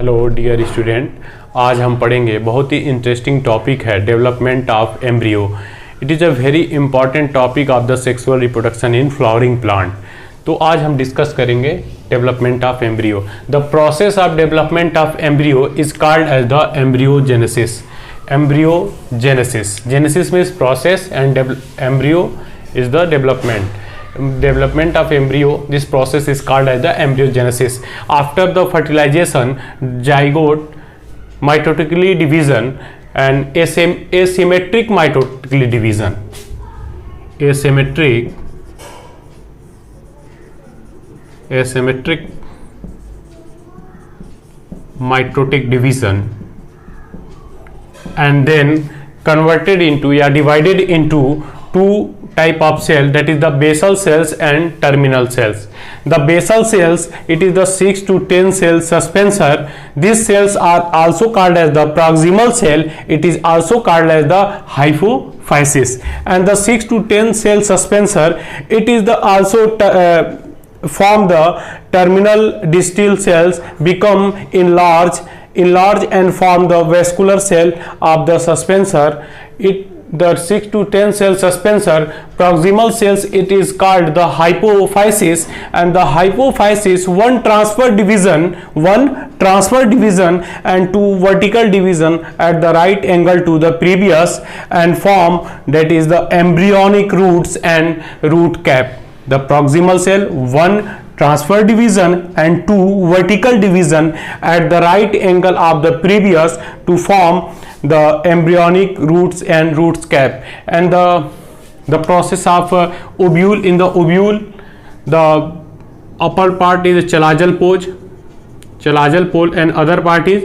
Hello dear student, आज हम पढ़ेंगे बहुत ही इंटरेस्टिंग टॉपिक है development of embryo. It is a very important topic of the sexual reproduction in flowering plant. तो आज हम डिस्कस करेंगे development of embryo. The process of development of embryo is called as the embryogenesis. Embryogenesis, genesis means process and embryo is the development of embryo. This process is called as the embryogenesis. After the fertilization, zygote mitotically division and asymmetric mitotically division, asymmetric mitotic division, and then converted into divided into two type of cell, that is the basal cells and terminal cells. The basal cells, it is the 6 to 10 cell suspensor. These cells are also called as the proximal cell. It is also called as the hypophysis. And the 6 to 10 cell suspensor, it is the also form the terminal distal cells, become enlarge and form the vascular cell of the suspensor. The 6 to 10 cell suspensor proximal cells, it is called the hypophysis, and the hypophysis one transfer division and two vertical division at the right angle to the previous and form, that is the embryonic roots and root cap. The proximal cell one transfer division and two vertical division at the right angle of the previous to form the embryonic roots and roots cap. And the process of ovule. In the ovule, the upper part is chalazal pole and other part is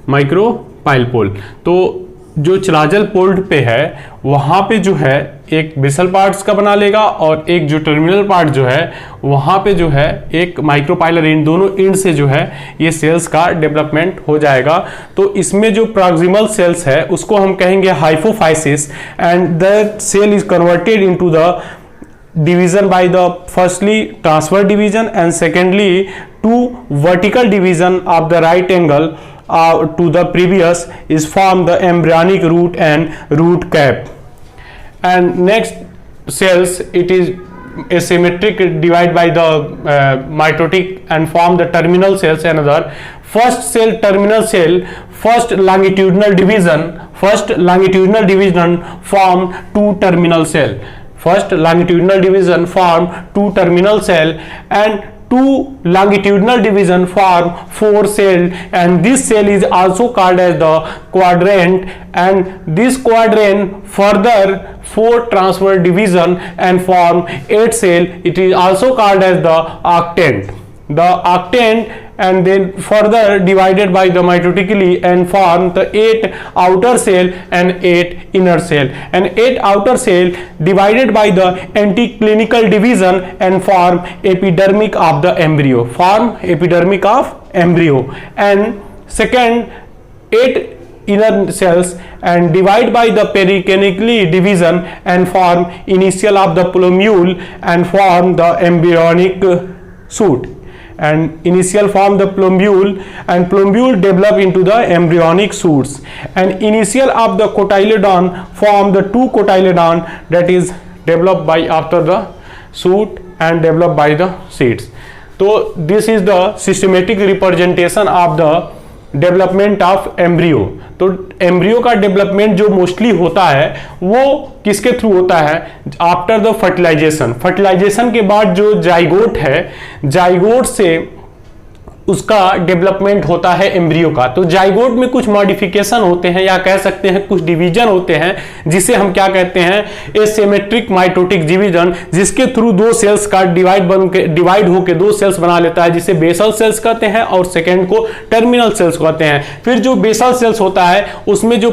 micropyle pole. तो जो चलाजल पोल पे है वहाँ पे जो है एक basal parts का बना लेगा और एक जो टर्मिनल पार्ट जो है वहाँ पे जो है एक माइक्रोपाइलर एंड, दोनों एंड से जो है ये सेल्स का डेवलपमेंट हो जाएगा। तो इसमें जो प्रॉक्सिमल सेल्स है उसको हम कहेंगे hypophysis, and that cell is converted into the division by the firstly transfer division and secondly two vertical division of the right angle to the previous is formed the embryonic root and root cap. And next cells, it is asymmetric, divide by the mitotic and form the terminal cells. Another first cell, terminal cell, first longitudinal division form two terminal cell. First longitudinal division form two terminal cell and two longitudinal division form four cell, and this cell is also called as the quadrant, and this quadrant further four transfer division and form eight cell. It is also called as the octant, and then further divided by the mitotically and form the 8 outer cell and 8 inner cell, and 8 outer cell divided by the anticlinical division and form epidermic of the embryo, and second 8 inner cells and divide by the periclinically division and form initial of the plumule and form the embryonic shoot, and initial form the plumule, and plumule develop into the embryonic shoots, and initial of the cotyledon form the two cotyledon, that is developed by after the shoot and developed by the seeds. So this is the systematic representation of the development of embryo. तो embryo का development जो mostly होता है वो किसके through होता है? After the fertilisation के बाद जो जाइगोट है, जाइगोट से उसका डेवलपमेंट होता है एम्ब्रियो का। तो जाइगोट में कुछ मॉडिफिकेशन होते हैं या कह सकते हैं कुछ डिवीजन होते हैं, जिसे हम क्या कहते हैं? एसिमेट्रिक माइटोटिक डिवीजन, जिसके थ्रू दो सेल्स का डिवाइड होकर दो सेल्स बना लेता है, जिसे बेसल सेल्स कहते हैं और सेकेंड को टर्मिनल सेल्स कहते हैं। फिर जो बेसल सेल्स होता है उसमें जो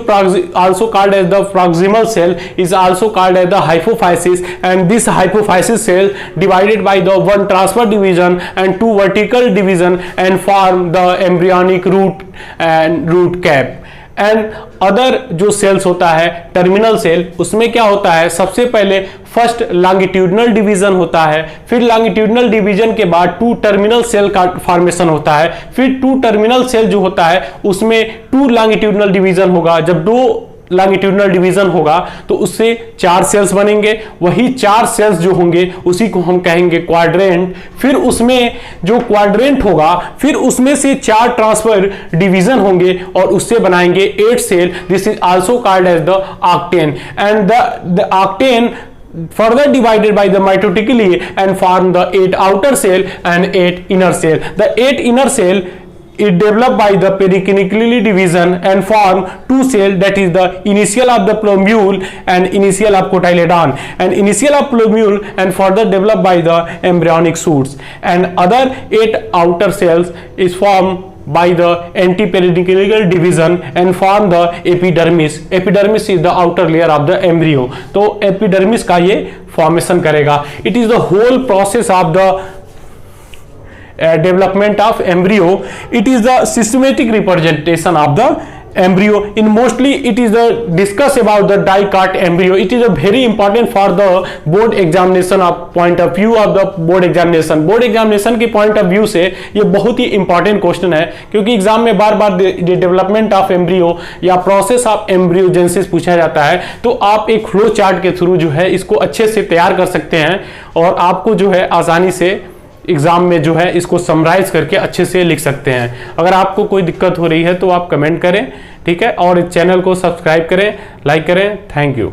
also called as the proximal cell is also called as the hypophysis, and this hypophysis cell divided by the one transverse division and two vertical division and form the embryonic root and root cap. And other जो cells होता है terminal cell, उसमें क्या होता है, सबसे पहले first longitudinal division होता है, फिर लॉन्गिट्यूडनल डिवीजन के बाद 2 टर्मिनल सेल का फॉर्मेशन होता है, फिर 2 टर्मिनल सेल जो होता है उसमें 2 लॉन्गिट्यूडनल डिवीजन होगा। जब 2 लॉन्गिट्यूडनल डिवीजन होगा तो उससे 4 सेल्स बनेंगे, वही 4 सेल्स जो होंगे उसी को हम कहेंगे क्वाड्रेंट। फिर उसमें जो क्वाड्रेंट होगा फिर उसमें से 4 ट्रांसफर डिवीजन होंगे और उससे बनाएंगे 8 cell. This is also called as the octant and the octant further divided by the mitotically and form the 8 outer cell and 8 inner cell. The 8 inner cell is developed by the perikinetically division and form 2 cell, that is the initial of the plumule and initial of cotyledon, and initial of plumule and further developed by the embryonic shoots, and other 8 outer cells is formed by the antiperikinetical division and form the epidermis. Epidermis is the outer layer of the embryo. तो epidermis का ये formation करेगा. It is the whole process of the development of embryo. It is the systematic representation of the embryo. In mostly it is the discuss about the dicot embryo. It is a very important for the board examination of point of view of the board examination. Board examination के point of view से ये बहुत ही important question है, क्योंकि exam में बार बार development of embryo या process of embryogenesis पूछा जाता है। तो आप एक फ्लो चार्ट के थ्रू जो है इसको अच्छे से तैयार कर सकते हैं और आपको जो है आसानी से एग्जाम में जो है इसको समराइज करके अच्छे से लिख सकते हैं। अगर आपको कोई दिक्कत हो रही है तो आप कमेंट करें, ठीक है, और चैनल को सब्सक्राइब करें, लाइक करें। Thank you.